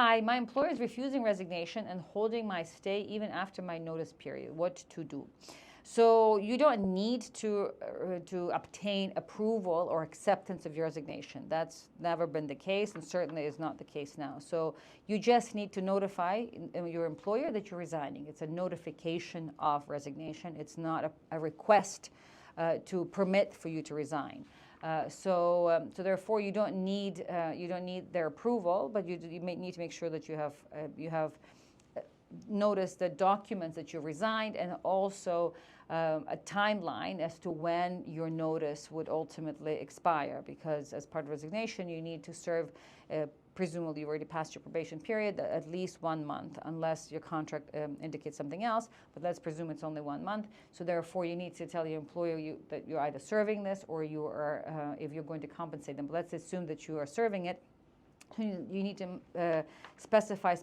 hi, my employer is refusing resignation and holding my stay even after my notice period. What to do? So you don't need to obtain approval or acceptance of your resignation. That's never been the case, and certainly is not the case now. So you just need to notify your employer that you're resigning. It's a notification of resignation. It's not a request to permit for you to resign. So therefore, you don't need their approval, but you may need to make sure that you have notice the documents that you resigned, and also a timeline as to when your notice would ultimately expire, because as part of resignation you need to serve, presumably you already passed your probation period, at least 1 month, unless your contract indicates something else, but let's presume it's only 1 month. So therefore you need to tell your employer that you're either serving this, or you are, if you're going to compensate them, but let's assume that you are serving it. You need to specify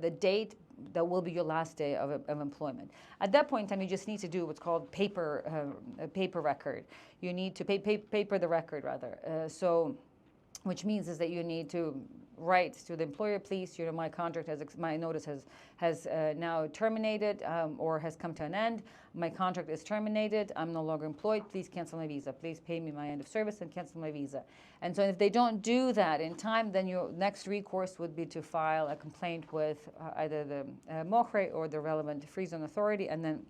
the date that will be your last day of employment. At that point in time, you just need to do what's called a paper record. You need to paper the record, rather. Which means is that you need to write to the employer, please, my contract my notice has now terminated or has come to an end. My contract is terminated. I'm no longer employed. Please cancel my visa. Please pay me my end of service and cancel my visa. And so if they don't do that in time, then your next recourse would be to file a complaint with either the MOHRE or the relevant free zone authority, and then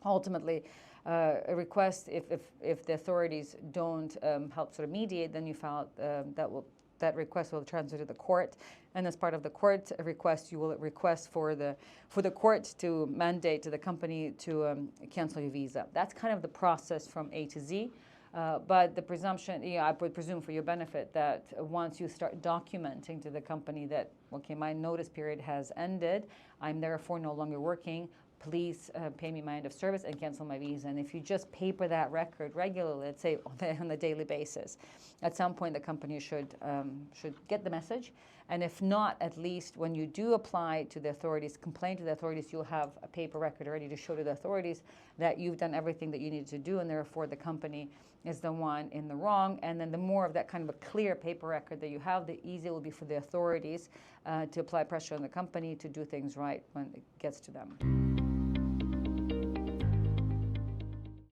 ultimately a request, if the authorities don't help sort of mediate, then you file that request will transfer to the court, and as part of the court request, you will request for the court to mandate to the company to cancel your visa. That's kind of the process from A to Z. But the presumption, I would presume for your benefit, that once you start documenting to the company that, okay, my notice period has ended, I'm therefore no longer working, please pay me my end of service and cancel my visa. And if you just paper that record regularly, let's say on a daily basis, at some point the company should get the message. And if not, at least when you do apply to the authorities, complain to the authorities, you'll have a paper record ready to show to the authorities that you've done everything that you needed to do, and therefore the company is the one in the wrong. And then the more of that kind of a clear paper record that you have, the easier it will be for the authorities to apply pressure on the company to do things right when it gets to them.